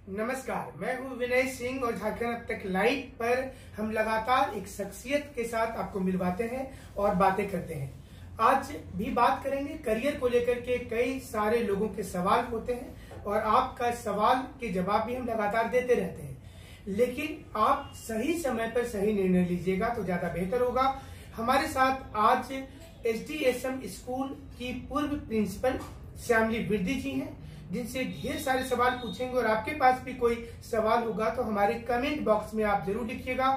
नमस्कार, मैं हूं विनय सिंह और झारखंड अब तक लाइव पर हम लगातार एक शख्सियत के साथ आपको मिलवाते हैं और बातें करते हैं। आज भी बात करेंगे करियर को लेकर के। कई सारे लोगों के सवाल होते हैं और आपका सवाल के जवाब भी हम लगातार देते रहते हैं, लेकिन आप सही समय पर सही निर्णय लीजिएगा तो ज्यादा बेहतर होगा। हमारे साथ आज SDSM स्कूल की पूर्व प्रिंसिपल श्यामली विरदी जी हैं, जिनसे ढेर सारे सवाल पूछेंगे और आपके पास भी कोई सवाल होगा तो हमारे कमेंट बॉक्स में आप जरूर लिखिएगा।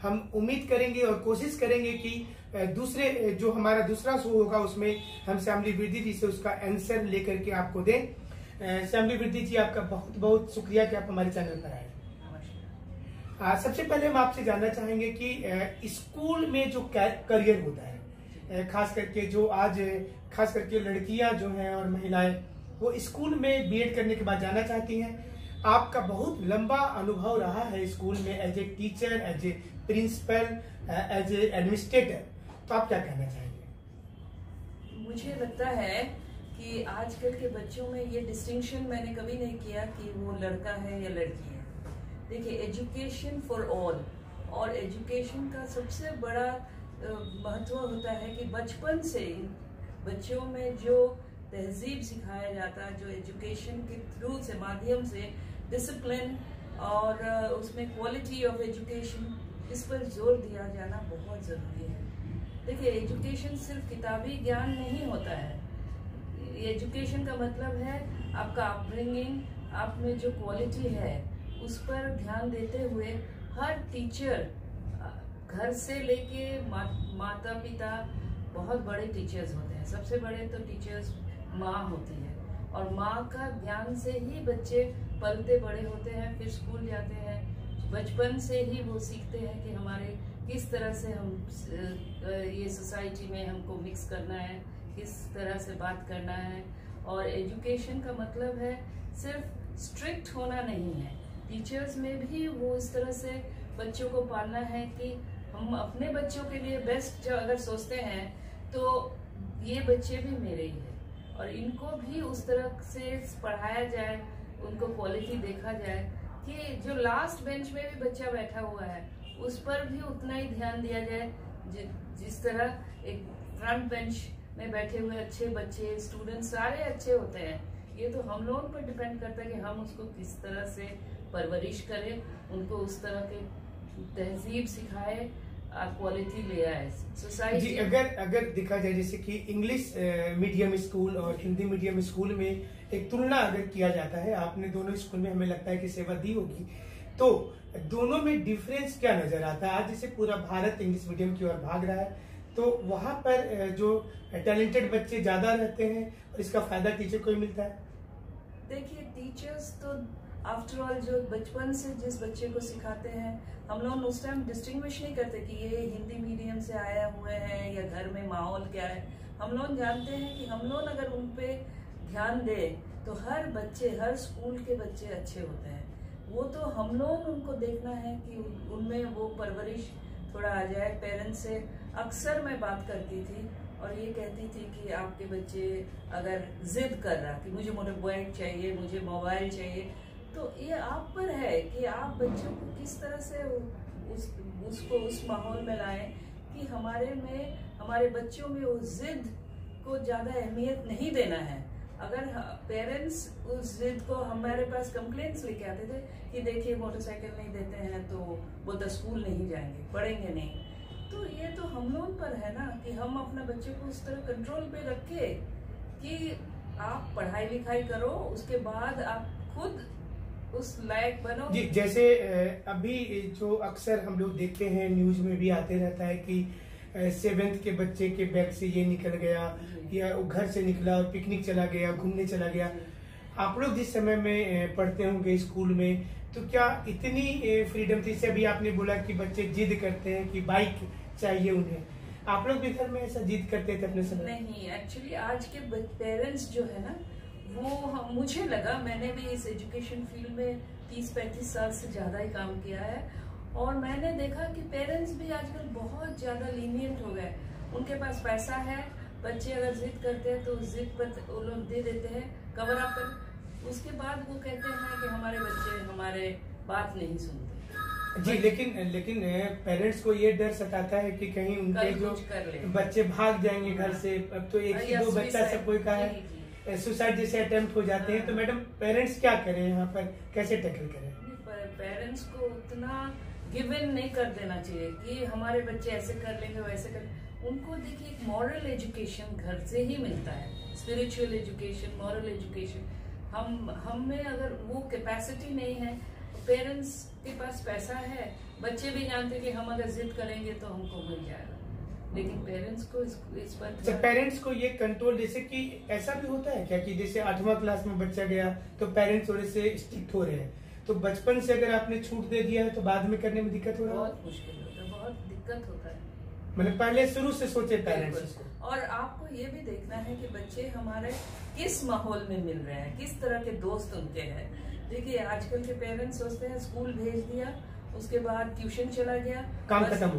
हम उम्मीद करेंगे और कोशिश करेंगे कि दूसरे जो हमारा दूसरा शो होगा उसमें हम श्यामली विरदी जी से उसका आंसर लेकर के आपको दें। श्यामली विरदी जी, आपका बहुत बहुत शुक्रिया कि आप हमारे चैनल पर आए। सबसे पहले हम आपसे जानना चाहेंगे कि स्कूल में जो करियर होता है, खास करके जो आज खास करके लड़कियां जो हैं और महिलाएं वो स्कूल में बीएड करने के बाद जाना चाहती हैं। आपका बहुत लंबा अनुभव रहा है स्कूल में as a teacher, as a principal, as an administrator, तो आप क्या कहना चाहेंगे? मुझे लगता है कि आजकल के बच्चों में ये डिस्टिंक्शन मैंने कभी नहीं किया कि वो लड़का है या लड़की है। देखिए, एजुकेशन फॉर ऑल, और एजुकेशन का सबसे बड़ा महत्व होता है कि बचपन से बच्चों में जो तहजीब सिखाया जाता है, जो एजुकेशन के थ्रू से माध्यम से डिसिप्लिन और उसमें क्वालिटी ऑफ एजुकेशन, इस पर जोर दिया जाना बहुत ज़रूरी है। देखिए, एजुकेशन सिर्फ किताबी ज्ञान नहीं होता है। एजुकेशन का मतलब है आपका अपब्रिंगिंग, आप में जो क्वालिटी है उस पर ध्यान देते हुए हर टीचर, घर से लेके माता पिता, बहुत बड़े टीचर्स होते हैं। सबसे बड़े तो टीचर्स माँ होती है, और माँ का ज्ञान से ही बच्चे पलते बड़े होते हैं, फिर स्कूल जाते हैं। बचपन से ही वो सीखते हैं कि हमारे किस तरह से हम ये सोसाइटी में हमको मिक्स करना है, किस तरह से बात करना है। और एजुकेशन का मतलब है सिर्फ स्ट्रिक्ट होना नहीं है, टीचर्स में भी वो इस तरह से बच्चों को पालना है कि हम अपने बच्चों के लिए बेस्ट जो अगर सोचते हैं तो ये बच्चे भी मेरे ही हैं, और इनको भी उस तरह से पढ़ाया जाए, उनको क्वालिटी देखा जाए कि जो लास्ट बेंच में भी बच्चा बैठा हुआ है उस पर भी उतना ही ध्यान दिया जाए जिस तरह एक फ्रंट बेंच में बैठे हुए अच्छे बच्चे, स्टूडेंट सारे अच्छे होते हैं। ये तो हम लोगों पर डिपेंड करता है कि हम उसको किस तरह से परवरिश करें, उनको उस तरह के तहजीब सिखाए, क्वालिटी ले आए सोसाइटी जी। अगर देखा जाए जैसे कि इंग्लिश मीडियम स्कूल और हिंदी मीडियम स्कूल में एक तुलना अगर किया जाता है, आपने दोनों स्कूल में हमें लगता है कि सेवा दी होगी, तो दोनों में डिफरेंस क्या नजर आता है? आज जैसे पूरा भारत इंग्लिश मीडियम की ओर भाग रहा है, तो वहां पर जो टैलेंटेड बच्चे ज्यादा रहते हैं और इसका फायदा टीचर को ही मिलता है। देखिए, टीचर्स तो आफ्टर ऑल जो बचपन से जिस बच्चे को सिखाते हैं, हम लोग उस टाइम डिस्टिंग्विश नहीं करते कि ये हिंदी मीडियम से आया हुए हैं या घर में माहौल क्या है। हम लोग जानते हैं कि हम लोग अगर उन पे ध्यान दें तो हर बच्चे, हर स्कूल के बच्चे अच्छे होते हैं। वो तो हम लोग उनको देखना है कि उनमें वो परवरिश थोड़ा आ जाए। पेरेंट्स से अक्सर मैं बात करती थी और ये कहती थी कि आपके बच्चे अगर जिद कर रहा कि मुझे मोबाइल चाहिए, मुझे मोबाइल चाहिए, तो ये आप पर है कि आप बच्चों को किस तरह से उसको उस माहौल में लाएं कि हमारे बच्चों में उस जिद को ज्यादा अहमियत नहीं देना है। अगर पेरेंट्स उस जिद को, हमारे पास कंप्लेंट्स लेके आते थे कि देखिए मोटरसाइकिल नहीं देते हैं तो वो तो स्कूल नहीं जाएंगे, पढ़ेंगे नहीं, तो ये तो हम लोग पर है ना कि हम अपने बच्चे को उस तरह कंट्रोल पे रखे कि आप पढ़ाई लिखाई करो, उसके बाद आप खुद उस लायक बनो जी। जैसे अभी जो अक्सर हम लोग देखते हैं, न्यूज में भी आते रहता है कि 7th के बच्चे के बैग से ये निकल गया या वो घर से निकला और पिकनिक चला गया, घूमने चला गया। आप लोग जिस समय में पढ़ते होंगे स्कूल में, तो क्या इतनी फ्रीडम थी? अभी आपने बोला कि बच्चे जिद करते हैं कि बाइक चाहिए उन्हें, आप लोग भी घर में ऐसा जिद करते थे अपने समय? नहीं, एक्चुअली आज के पेरेंट्स जो है ना, वो मुझे लगा, मैंने भी इस एजुकेशन फील्ड में 30-35 साल से ज्यादा ही काम किया है, और मैंने देखा कि पेरेंट्स भी आजकल बहुत ज्यादा लीनियंट हो गए। उनके पास पैसा है, बच्चे अगर जिद करते हैं तो जिद पर वो लोग दे देते हैं कवर अप कर। उसके बाद वो कहते हैं कि हमारे बच्चे हमारे बात नहीं सुनते। जी, लेकिन पेरेंट्स को ये डर सताता है कि कहीं उनके जो बच्चे भाग जाएंगे घर से। अब तो एक ही दो बच्चा सब कोई का है, सुसाइड जैसे अटेम्प्ट हो जाते हैं। तो मैडम पेरेंट्स क्या करें यहाँ पर, कैसे टैकल करें? पेरेंट्स को उतना गिवन नहीं कर देना चाहिए कि हमारे बच्चे ऐसे कर लेंगे वैसे कर। उनको देखिए एक मॉरल एजुकेशन घर से ही मिलता है, स्पिरिचुअल एजुकेशन, मॉरल एजुकेशन। हम में अगर वो कैपेसिटी नहीं है, पेरेंट्स के पास पैसा है, बच्चे भी जानते कि हम अगर जिद करेंगे तो हमको मिल जाएगा, लेकिन पेरेंट्स को इस पर पेरेंट्स को ये कंट्रोल, जैसे कि ऐसा भी होता है क्या कि जैसे 8वां क्लास में बच्चा गया तो पेरेंट्स थोड़े से स्ट्रिक्ट हो रहे हैं, तो बचपन से अगर आपने छूट दे दिया है तो बाद में करने में दिक्कत हो रहा है? बहुत मुश्किल होता है, बहुत दिक्कत होता है। मतलब पहले शुरू से सोचे पेरेंट्स को। और आपको ये भी देखना है कि बच्चे हमारे किस माहौल में मिल रहे हैं, किस तरह के दोस्त उनके हैं। देखिए आजकल के पेरेंट्स सोचते हैं स्कूल भेज दिया, उसके बाद ट्यूशन चला गया, काम खत्म,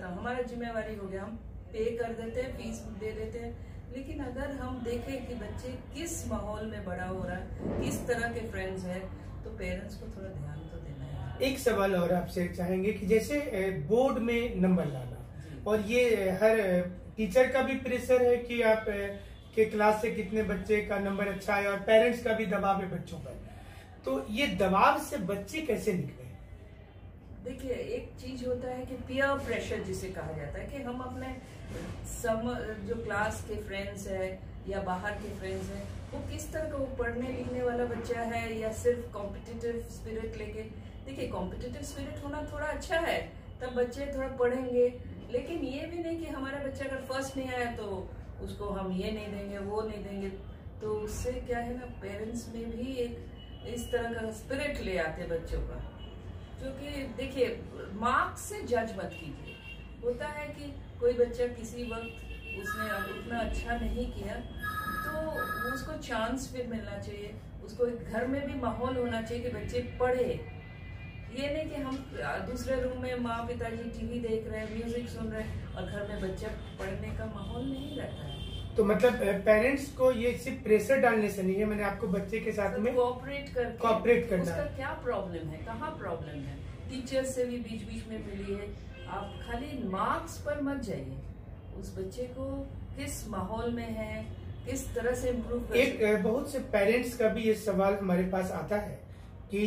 हमारा जिम्मेवारी हो गया, हम पे कर देते हैं, फीस दे देते हैं। लेकिन अगर हम देखें कि बच्चे किस माहौल में बड़ा हो रहा है, किस तरह के फ्रेंड्स हैं, तो पेरेंट्स को थोड़ा ध्यान तो देना है। एक सवाल और आपसे चाहेंगे कि जैसे बोर्ड में नंबर लाना, और ये हर टीचर का भी प्रेशर है कि आप के क्लास से कितने बच्चे का नंबर अच्छा है, और पेरेंट्स का भी दबाव है बच्चों पर, तो ये दबाव से बच्चे कैसे निकले? देखिए एक चीज होता है कि पीयर प्रेशर जिसे कहा जाता है, कि हम अपने जो क्लास के फ्रेंड्स है या बाहर के फ्रेंड्स हैं, वो किस तरह का, वो पढ़ने लिखने वाला बच्चा है या सिर्फ कॉम्पिटिटिव स्पिरिट लेके। देखिए कॉम्पिटिटिव स्पिरिट होना थोड़ा अच्छा है, तब बच्चे थोड़ा पढ़ेंगे, लेकिन ये भी नहीं कि हमारा बच्चा अगर फर्स्ट नहीं आया तो उसको हम ये नहीं देंगे वो नहीं देंगे। तो उससे क्या है ना, पेरेंट्स में भी एक इस तरह का स्पिरिट ले आते बच्चों का। क्योंकि देखिए मार्क्स से जज मत कीजिए। होता है कि कोई बच्चा किसी वक्त उसने उतना अच्छा नहीं किया तो उसको चांस फिर मिलना चाहिए, उसको घर में भी माहौल होना चाहिए कि बच्चे पढ़े। ये नहीं कि हम दूसरे रूम में माँ पिताजी टीवी देख रहे हैं, म्यूजिक सुन रहे हैं और घर में बच्चा पढ़ने का माहौल नहीं रहता है। तो मतलब पेरेंट्स को ये सिर्फ प्रेशर डालने से नहीं है, मैंने आपको बच्चे के साथ में कोऑपरेट करना, उसका क्या प्रॉब्लम है, कहाँ प्रॉब्लम है, टीचर्स से भी बीच बीच में मिली है। आप खाली मार्क्स पर मत जाइए, उस बच्चे को किस माहौल में है, किस तरह से इम्प्रूव कर। एक बहुत से पेरेंट्स का भी ये सवाल हमारे पास आता है कि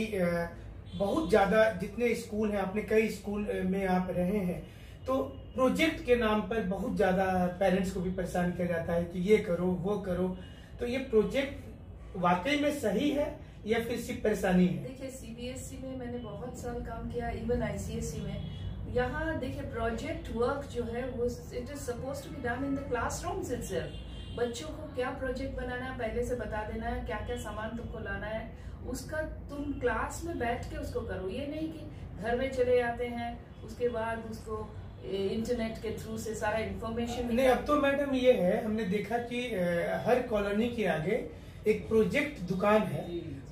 बहुत ज्यादा जितने स्कूल हैं, आपने कई स्कूल में आप रहे हैं, तो प्रोजेक्ट के नाम पर बहुत ज्यादा पेरेंट्स को भी परेशान किया जाता है कि ये करो वो करो। तो ये प्रोजेक्ट वाकई में सही है या फिर सिर्फ परेशानी है? देखिए सीबीएसई में मैंने बहुत साल काम किया, इवन आईसीएसई में। यहाँ देखिए प्रोजेक्ट वर्क जो है वो it is suppose to be done in the classrooms itself. बच्चों को क्या प्रोजेक्ट बनाना है पहले से बता देना है, क्या क्या सामान तुमको लाना है, उसका तुम क्लास में बैठ के उसको करो। ये नहीं कि घर में चले आते हैं उसके बाद उसको इंटरनेट के थ्रू से सारा इन्फॉर्मेशन नहीं। अब तो मैडम ये है, हमने देखा कि हर कॉलोनी के आगे एक प्रोजेक्ट दुकान है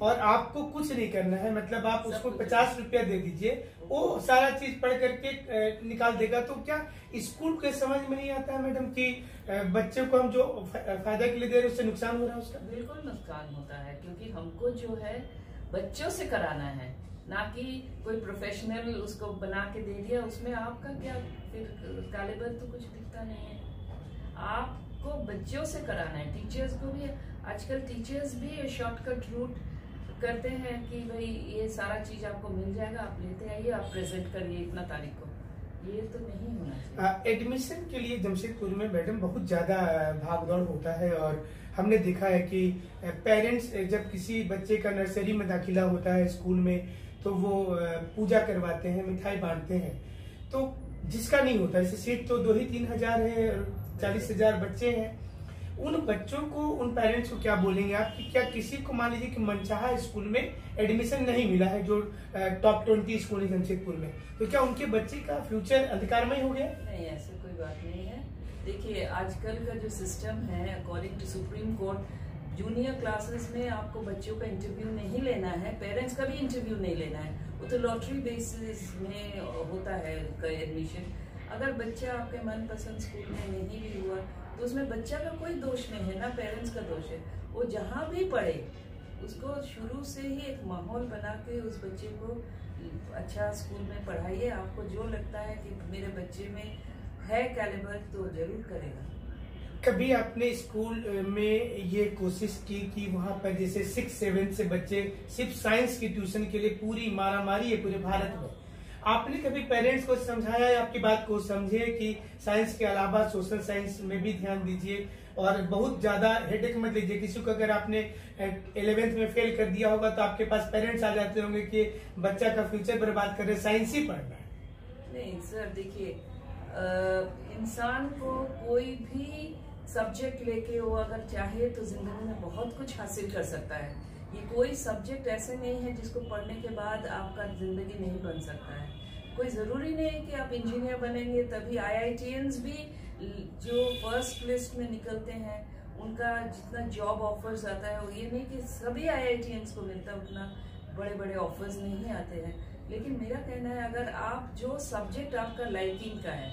और आपको कुछ नहीं करना है, मतलब आप उसको 50 रुपया दे दीजिए, वो सारा चीज पढ़ करके निकाल देगा। तो क्या स्कूल के समझ में नहीं आता है मैडम कि बच्चे को हम जो फायदा के लिए दे रहे हैं उससे नुकसान हो रहा है? उसका बिल्कुल नुकसान होता है, क्योंकि हमको जो है बच्चों से कराना है, ना कि कोई प्रोफेशनल उसको बना के दे दिया, उसमें आपका क्या फिर कैलिबर तो कुछ दिखता नहीं है। आपको बच्चों से कराना है। टीचर्स को भी आजकल टीचर्स भी शॉर्टकट रूट करते हैं कि भाई ये सारा चीज आपको मिल जाएगा, आप लेते आइए, आप प्रेजेंट करिए इतना तारीख को। ये तो नहीं होना चाहिए। एडमिशन के लिए जमशेदपुर में मैडम बहुत ज्यादा भागदौड़ होता है और हमने देखा है कि पेरेंट्स जब किसी बच्चे का नर्सरी में दाखिला होता है स्कूल में तो वो पूजा करवाते हैं, मिठाई बांटते हैं। तो जिसका नहीं होता, जैसे सीट तो 2-3 हजार है, 40,000 बच्चे हैं, उन बच्चों को, उन पेरेंट्स को क्या बोलेंगे आप कि क्या किसी को मान लीजिए कि मनचाहा स्कूल में एडमिशन नहीं मिला है जो टॉप 20 स्कूल है जमशेदपुर में, तो क्या उनके बच्चे का फ्यूचर अंधकारमय हो गया? नहीं, ऐसा कोई बात नहीं है। देखिए आजकल का जो सिस्टम है according to Supreme Court, junior classes में आपको बच्चों का इंटरव्यू नहीं लेना है, पेरेंट्स का भी इंटरव्यू नहीं लेना है, वो तो लॉटरी बेसिस में होता है एडमिशन। अगर बच्चा आपके मनपसंद स्कूल में नहीं भी हुआ तो उसमें बच्चा का कोई दोष नहीं है, ना पेरेंट्स का दोष है। वो जहाँ भी पढ़े उसको शुरू से ही एक माहौल बना के उस बच्चे को अच्छा स्कूल में पढ़ाइए। आपको जो लगता है कि मेरे बच्चे में है कैलिबर तो जरूर करेगा। कभी आपने स्कूल में ये कोशिश की कि वहाँ पर जैसे 6-7 से बच्चे सिर्फ साइंस की ट्यूशन के लिए पूरी मारामारी है पूरे भारत में, आपने कभी पेरेंट्स को समझाया या आपकी बात को समझे कि साइंस के अलावा सोशल साइंस में भी ध्यान दीजिए और बहुत ज्यादा हेडेक मत लीजिए? किसी को अगर आपने 11th में फेल कर दिया होगा तो आपके पास पेरेंट्स आ जाते होंगे कि बच्चा का फ्यूचर बर्बाद कर रहे, साइंस ही पढ़ना है। नहीं सर, देखिए इंसान को कोई भी सब्जेक्ट लेके वो अगर चाहे तो जिंदगी में बहुत कुछ हासिल कर सकता है। ये कोई सब्जेक्ट ऐसे नहीं है जिसको पढ़ने के बाद आपका जिंदगी नहीं बन सकता है। कोई जरूरी नहीं है कि आप इंजीनियर बनेंगे तभी। IITians भी जो फर्स्ट लिस्ट में निकलते हैं उनका जितना जॉब ऑफर्स आता है, ये नहीं कि सभी IITians को मिलता है, उतना बड़े बड़े ऑफर्स नहीं आते हैं। लेकिन मेरा कहना है अगर आप जो सब्जेक्ट आपका लाइकिंग का है,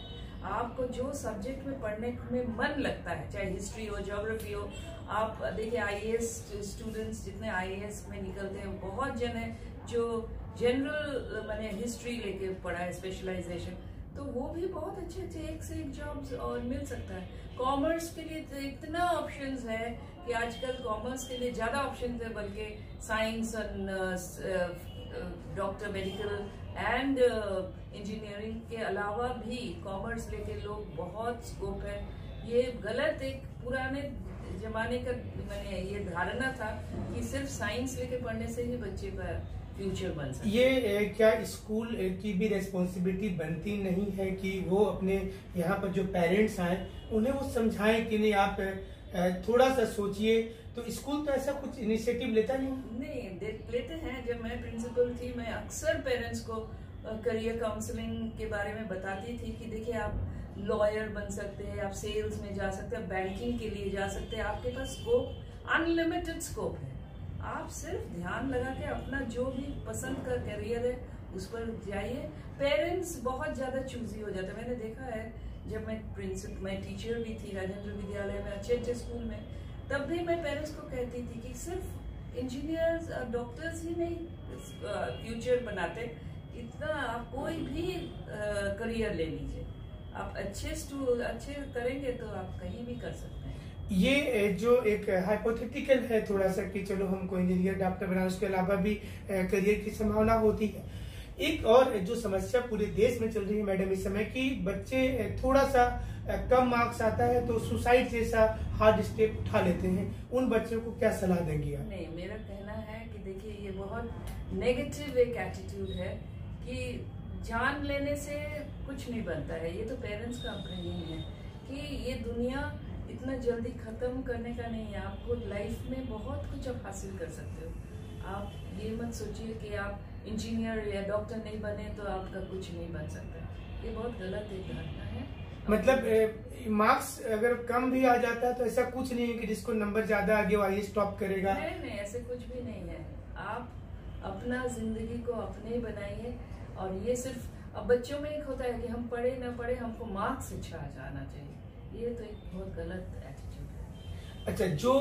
आपको जो सब्जेक्ट में पढ़ने में मन लगता है, चाहे हिस्ट्री हो, ज्योग्राफी हो, आप देखिए IAS स्टूडेंट्स जितने IAS में निकलते हैं, बहुत जन है जो जनरल मैंने हिस्ट्री लेके पढ़ा है स्पेशलाइजेशन, तो वो भी बहुत अच्छे अच्छे एक से एक जॉब्स और मिल सकता है। कॉमर्स के लिए तो इतना ऑप्शंस है कि आजकल कॉमर्स के लिए ज्यादा ऑप्शंस है, बल्कि साइंस और डॉक्टर, मेडिकल एंड इंजीनियरिंग के अलावा भी कॉमर्स लेके लोग बहुत स्कोप है। ये गलत एक पुराने जमाने का मैंने ये धारणा था कि सिर्फ साइंस लेके पढ़ने से ही बच्चे का फ्यूचर बन सकता है। ये क्या स्कूल की भी रेस्पॉन्सिबिलिटी बनती नहीं है कि वो अपने यहाँ पर जो पेरेंट्स आए उन्हें वो समझाएं कि नहीं आप थोड़ा सा सोचिए? तो स्कूल तो ऐसा कुछ इनिशिएटिव लेता नहीं लेते हैं। जब मैं प्रिंसिपल थी मैं अक्सर पेरेंट्स को करियर काउंसलिंग के बारे में बताती थी कि देखिए आप लॉयर बन सकते हैं, आप सेल्स में जा सकते हैं, बैंकिंग के लिए जा सकते हैं, आपके पास स्कोप, अनलिमिटेड स्कोप है। आप सिर्फ ध्यान लगा के अपना जो भी पसंद का करियर है उस पर जाइए। पेरेंट्स बहुत ज्यादा चूजी हो जाते हैं। मैंने देखा है जब मैं टीचर भी थी राजेंद्र विद्यालय में, अच्छे अच्छे स्कूल में, तब भी मैं पेरेंट्स को कहती थी कि सिर्फ इंजीनियर्स और डॉक्टर्स ही नहीं फ्यूचर बनाते, इतना आप कोई भी करियर ले लीजिए, आप अच्छे करेंगे तो आप कहीं भी कर सकते हैं। ये जो एक हाइपोथेटिकल है थोड़ा सा कि चलो हमको इंजीनियर डॉक्टर बनाना, उसके अलावा भी करियर की संभावना होती है। एक और जो समस्या पूरे देश में चल रही है मैडम इस समय कि बच्चे थोड़ा सा कम मार्क्स आता है तो सुसाइड जैसा हार्ड स्टेप उठा लेते हैं, उन बच्चों को क्या सलाह देंगी आप? नहीं, मेरा कहना है कि देखिए ये बहुत नेगेटिव एक एटीट्यूड है कि जान लेने से कुछ नहीं बनता है। ये तो पेरेंट्स का अपब्रिंगिंग है कि ये दुनिया इतना जल्दी खत्म करने का नहीं है। आपको लाइफ में बहुत कुछ आप हासिल कर सकते हो। आप ये मत सोचिए कि आप इंजीनियर या डॉक्टर नहीं बने तो आपका कुछ नहीं बन सकता। ये बहुत गलत एक धारणा है। मतलब मार्क्स अगर कम भी आ जाता है तो ऐसा कुछ नहीं है कि जिसको नंबर ज्यादा आगे वाली स्टॉप करेगा। नहीं, ऐसे कुछ भी नहीं है। आप अपना जिंदगी को अपने ही बनाइए। और ये सिर्फ अब बच्चों में एक होता है कि हम पढ़े ना पढ़े, हमको मार्क्स अच्छा जाना चाहिए। ये तो एक बहुत गलत एटीट्यूड है। अच्छा, जो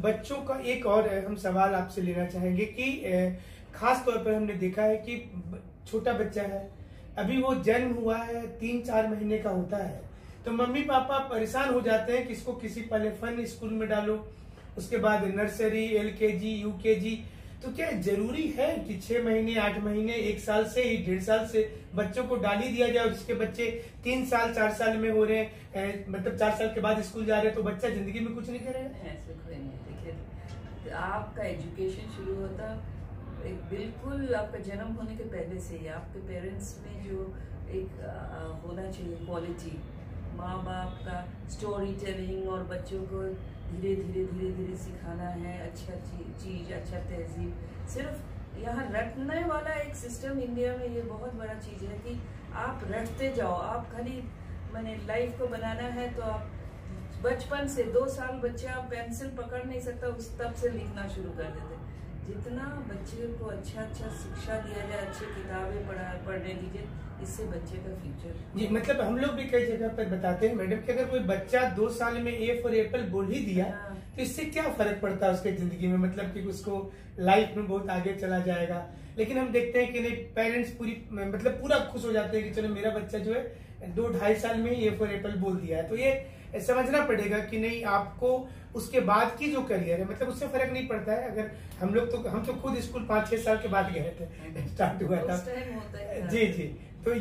बच्चों का एक और हम सवाल आपसे लेना चाहेंगे कि खास तौर पर हमने देखा है कि छोटा बच्चा है, अभी वो जन्म हुआ है, 3-4 महीने का होता है, तो मम्मी पापा परेशान हो जाते हैं कि इसको किसी पहले फन स्कूल में डालो, उसके बाद नर्सरी, LKG, UKG। तो क्या जरूरी है कि 6 महीने, 8 महीने, 1 साल से ही, 1.5 साल से बच्चों को डाल ही दिया जाए और जिसके बच्चे 3 साल 4 साल में हो रहे हैं, मतलब 4 साल के बाद स्कूल जा रहे हैं, तो बच्चा जिंदगी में कुछ नहीं करेगा? ऐसे कोई नहीं। देखिए आपका एजुकेशन शुरू होता बिल्कुल आपका जन्म होने के पहले से ही। आपके पेरेंट्स में जो एक होना चाहिए क्वालिटी, माँ बाप का स्टोरी टेलिंग और बच्चों को धीरे धीरे सिखाना है अच्छा चीज, अच्छा तहजीब। सिर्फ यहाँ रटने वाला एक सिस्टम इंडिया में ये बहुत बड़ा चीज है कि आप रटते जाओ। आप खाली मैंने लाइफ को बनाना है तो आप बचपन से 2 साल बच्चा पेंसिल पकड़ नहीं सकता, उस तब से लिखना शुरू कर देते। जितना बच्चे को अच्छा शिक्षा दिया जाए, अच्छी किताबें पढ़ने दीजिए, इससे बच्चे का फ्यूचर। जी, मतलब हम लोग भी कई जगह पर बताते हैं मैडम कि अगर कोई बच्चा 2 साल में ए फॉर एप्पल बोल ही दिया तो इससे क्या फर्क पड़ता है उसके जिंदगी में, मतलब कि उसको लाइफ में बहुत आगे चला जाएगा। लेकिन हम देखते हैं कि नहीं, पेरेंट्स पूरा खुश हो जाते हैं कि चलो मेरा बच्चा जो है 2-2.5 साल में ही ए फॉर एप्पल बोल दिया है। तो ये समझना पड़ेगा कि नहीं, आपको उसके बाद की जो करियर है मतलब उससे फर्क नहीं पड़ता है। अगर हम तो खुद स्कूल 5-6 साल के बाद गए थे, स्टार्ट हुआ था। जी जी, तो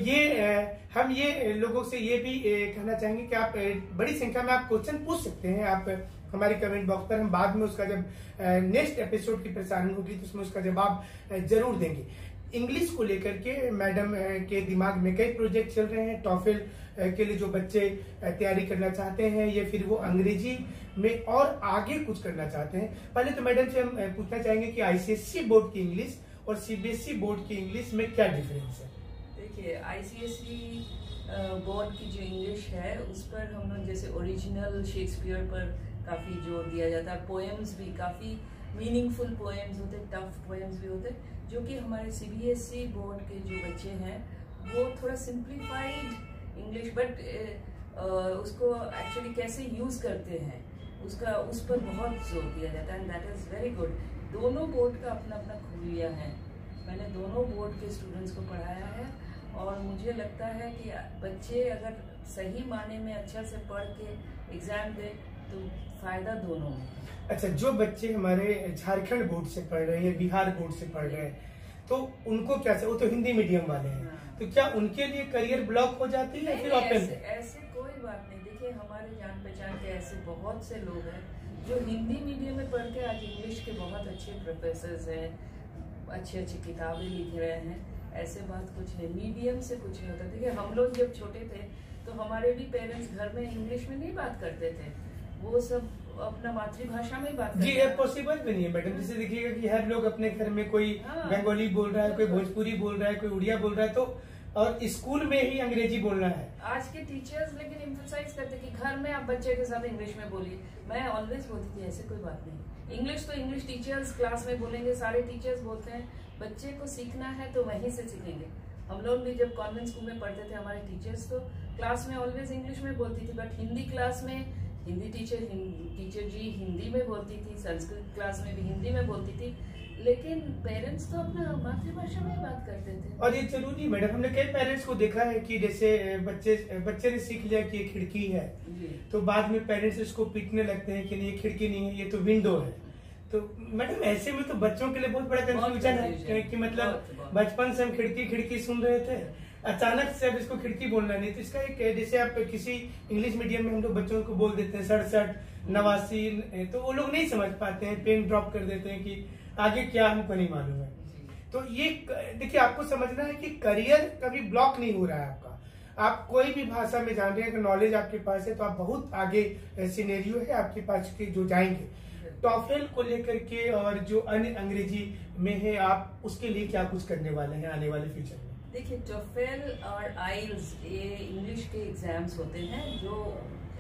हम ये लोगों से ये भी कहना चाहेंगे कि आप बड़ी संख्या में आप क्वेश्चन पूछ सकते हैं आप हमारे कमेंट बॉक्स पर। हम बाद में उसका जब नेक्स्ट एपिसोड की प्रसारण होगी तो उसमें उसका जवाब जरूर देंगे। इंग्लिश को लेकर के मैडम के दिमाग में कई प्रोजेक्ट चल रहे हैं। टॉफल के लिए जो बच्चे तैयारी करना चाहते हैं या फिर वो अंग्रेजी में और आगे कुछ करना चाहते हैं, पहले तो मैडम से हम पूछना चाहेंगे कि आईसीएसई बोर्ड की इंग्लिश और सीबीएसई बोर्ड की इंग्लिश में क्या डिफरेंस है? देखिए, आईसीएसई बोर्ड की जो इंग्लिश है उस पर हम लोग जैसे ओरिजिनल शेक्सपियर पर काफी जोर दिया जाता है। पोएम्स भी काफी मीनिंगफुल पोएम्स होते, टफ पोएम्स भी होते, जो कि हमारे सीबीएसई बोर्ड के जो बच्चे हैं वो थोड़ा सिंप्लीफाइड इंग्लिश, बट उसको एक्चुअली कैसे यूज करते हैं उस पर बहुत जोर दिया जाता है, and that is very good. दोनों बोर्ड का अपना अपना खूबियाँ हैं। मैंने दोनों बोर्ड के स्टूडेंट्स को पढ़ाया है और मुझे लगता है कि बच्चे अगर सही माने में अच्छा से पढ़ के एग्जाम दे तो फायदा दोनों में। अच्छा, जो बच्चे हमारे झारखंड बोर्ड से पढ़ रहे हैं, बिहार बोर्ड से पढ़ रहे हैं, तो उनको क्या, वो तो हिंदी मीडियम वाले हैं, तो क्या उनके लिए करियर ब्लॉक हो जाती है या फिर ओपन? ऐसे कोई बात नहीं। देखिए, हमारे जान पहचान के ऐसे बहुत से लोग हैं जो हिंदी मीडियम में पढ़ के आज इंग्लिश के बहुत अच्छे प्रोफेसर हैं, अच्छी अच्छी किताबें लिख रहे हैं। ऐसे बात कुछ नहीं, मीडियम से कुछ नहीं होता। देखिए, हम लोग जब छोटे थे तो हमारे भी पेरेंट्स घर में इंग्लिश में नहीं बात करते थे, वो सब अपना मातृभाषा में ही बात करते जी, ये पॉसिबल भी नहीं है मैडम। जैसे देखिएगा कि हर लोग अपने घर में कोई बंगाली बोल रहा है, कोई भोजपुरी बोल रहा है, कोई उड़िया बोल रहा है, तो और स्कूल में ही अंग्रेजी बोलना है। आज के टीचर्स लेकिन एम्फसाइज करते कि घर में आप बच्चे के साथ इंग्लिश में बोलिए। मैं ऑलवेज बोलती थी ऐसे कोई बात नहीं, इंग्लिश तो इंग्लिश टीचर्स क्लास में बोलेंगे, सारे टीचर्स बोलते हैं, बच्चे को सीखना है तो वहीं से सीखेंगे। हम लोग भी जब कॉन्वेंट स्कूल में पढ़ते थे, हमारे टीचर्स तो क्लास में ऑलवेज इंग्लिश में बोलती थी, बट हिंदी क्लास में हिंदी टीचर जी हिंदी में बोलती थी, संस्कृत क्लास में भी हिंदी में बोलती थी, लेकिन पेरेंट्स तो अपना मातृभाषा में बात करते थे। और ये जरूरी मैडम, हमने कई पेरेंट्स को देखा है कि जैसे बच्चे ने सीख लिया कि ये खिड़की है, तो बाद में पेरेंट्स इसको पीटने लगते हैं कि नहीं ये खिड़की नहीं है, ये तो विंडो है। तो मैडम ऐसे में तो बच्चों के लिए बहुत बड़ा कंफ्यूजन है कि मतलब बचपन से हम खिड़की सुन रहे थे, अचानक से अब इसको खिड़की बोलना नहीं। तो इसका एक, जैसे आप किसी इंग्लिश मीडियम में हम लोग बच्चों को बोल देते हैं 67, 89, तो वो लोग नहीं समझ पाते हैं, पेन ड्रॉप कर देते हैं कि आगे क्या हमको नहीं मालूम है। तो ये देखिए, आपको समझना है कि करियर कभी ब्लॉक नहीं हो रहा है आपका। आप कोई भी भाषा में जान रहे हैं, अगर नॉलेज आपके पास है तो आप बहुत आगे सिनेरियो है आपके पास के जो जाएंगे। टॉफल को लेकर के और जो अन्य अंग्रेजी में है, आप उसके लिए क्या कुछ करने वाले हैं आने वाले फ्यूचर में? देखिए, टॉफल और आइल्स ये इंग्लिश के एग्जाम्स होते हैं, जो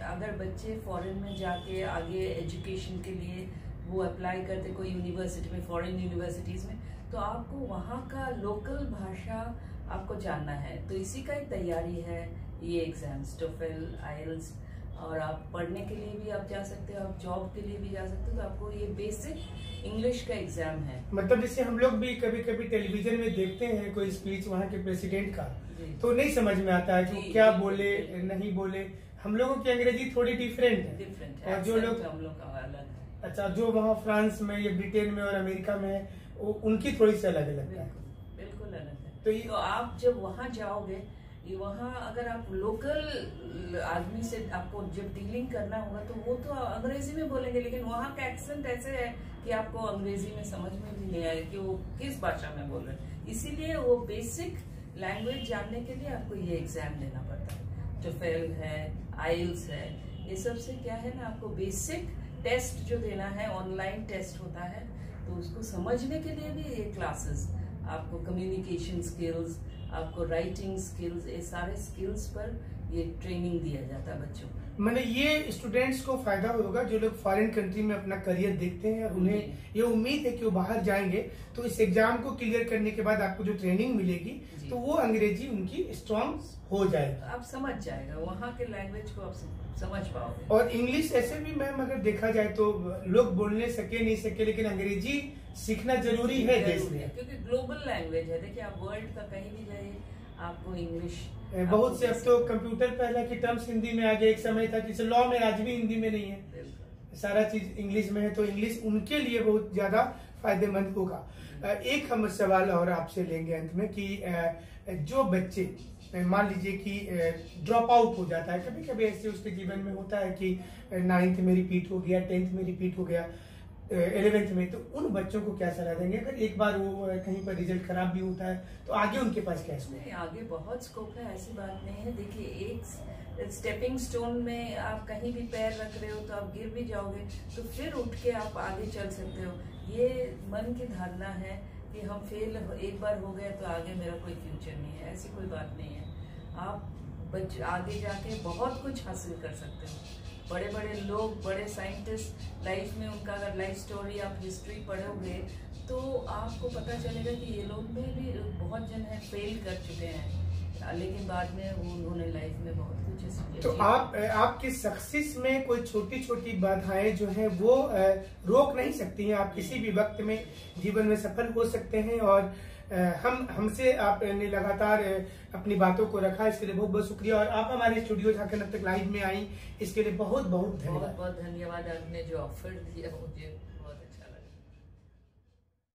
अगर बच्चे फॉरेन में जाके आगे एजुकेशन के लिए वो अप्लाई करते कोई यूनिवर्सिटी में, फॉरेन यूनिवर्सिटीज में, तो आपको वहाँ का लोकल भाषा आपको जानना है। तो इसी का ही तैयारी है ये एग्जाम्स, टॉफल, आइल्स। और आप पढ़ने के लिए भी आप जा सकते हो, आप जॉब के लिए भी जा सकते हो, तो आपको ये बेसिक इंग्लिश का एग्जाम है। मतलब जैसे हम लोग भी कभी कभी टेलीविजन में देखते हैं कोई स्पीच वहाँ के प्रेसिडेंट का, तो नहीं समझ में आता है कि क्या बोले नहीं बोले। हम लोगों की अंग्रेजी थोड़ी डिफरेंट है, और जो लोग हम लोग का अलग है। अच्छा, जो वहाँ फ्रांस में या ब्रिटेन में और अमेरिका में है, उनकी थोड़ी सी अलग अलग है। बिल्कुल अलग है। तो आप जब वहाँ जाओगे, वहाँ अगर आप लोकल आदमी से आपको जब डीलिंग करना होगा तो वो तो अंग्रेजी में बोलेंगे, लेकिन वहाँ का एक्सेंट ऐसे है कि आपको अंग्रेजी में समझ में भी नहीं आएगा कि वो किस भाषा में बोल रहे हैं। इसीलिए वो बेसिक लैंग्वेज जानने के लिए आपको ये एग्जाम देना पड़ता है। टॉफल है, आइल्स है, ये सबसे क्या है ना, आपको बेसिक टेस्ट जो देना है, ऑनलाइन टेस्ट होता है, तो उसको समझने के लिए भी ये क्लासेस, आपको कम्युनिकेशन स्किल्स, आपको राइटिंग स्किल्स, ये सारे स्किल्स पर ये ट्रेनिंग दिया जाता है बच्चों को। मैंने ये स्टूडेंट्स को फायदा होगा जो लोग फॉरेन कंट्री में अपना करियर देखते हैं और उन्हें ये उम्मीद है कि वो बाहर जाएंगे तो इस एग्जाम को क्लियर करने के बाद आपको जो ट्रेनिंग मिलेगी तो वो अंग्रेजी उनकी स्ट्रांग हो जाएगी, आप समझ जाएगा, वहाँ के लैंग्वेज को आप समझ पाओगे। और इंग्लिश ऐसे भी मैम अगर देखा जाए तो लोग बोलने सके नहीं सके लेकिन अंग्रेजी सीखना जरूरी है देश में, क्योंकि ग्लोबल लैंग्वेज है। देखिए आप वर्ल्ड का कहीं भी जाइए आपको इंग्लिश बहुत से, अब तो कंप्यूटर पहले की टर्म्स हिंदी में आ गए, एक समय था कि लॉ में आज भी हिंदी में नहीं है, सारा चीज इंग्लिश में है, तो इंग्लिश उनके लिए बहुत ज्यादा फायदेमंद होगा। एक हम सवाल और आपसे लेंगे अंत में कि जो बच्चे मान लीजिए कि ड्रॉप आउट हो जाता है, कभी कभी ऐसे उसके जीवन में होता है कि 9th में रिपीट हो गया, 10th में रिपीट हो गया, 11th में, तो उन बच्चों को क्या सलाह देंगे अगर एक बार वो कहीं पर रिजल्ट खराब भी होता है तो आगे उनके पास क्या स्कोप है? आगे बहुत स्कोप है, ऐसी बात नहीं है। देखिए एक स्टेपिंग स्टोन में आप कहीं भी पैर रख रहे हो तो आप गिर भी जाओगे, तो फिर उठ के आप आगे चल सकते हो। ये मन की धारणा है कि हम फेल एक बार हो गए तो आगे मेरा कोई फ्यूचर नहीं है, ऐसी कोई बात नहीं है। आप आगे जाके बहुत कुछ हासिल कर सकते हो। बड़े बड़े लोग, बड़े साइंटिस्ट लाइफ में उनका अगर लाइफ स्टोरी आप हिस्ट्री पढ़ोगे तो आपको पता चलेगा कि ये लोग में भी बहुत जन है फेल कर चुके हैं, लेकिन बाद में उन्होंने लाइफ में बहुत कुछ सीखा। तो आपकी सक्सेस में कोई छोटी छोटी बाधाएं जो हैं वो रोक नहीं सकती हैं, आप किसी भी वक्त में जीवन में सफल हो सकते हैं, और हमसे आपने लगातार अपनी बातों को रखा, इसके लिए बहुत बहुत शुक्रिया। और आप हमारे स्टूडियो झारखंड अब तक लाइव में आई, इसके लिए बहुत बहुत धन्यवाद। बहुत बहुत धन्यवाद, आपने जो ऑफर दिया मुझे।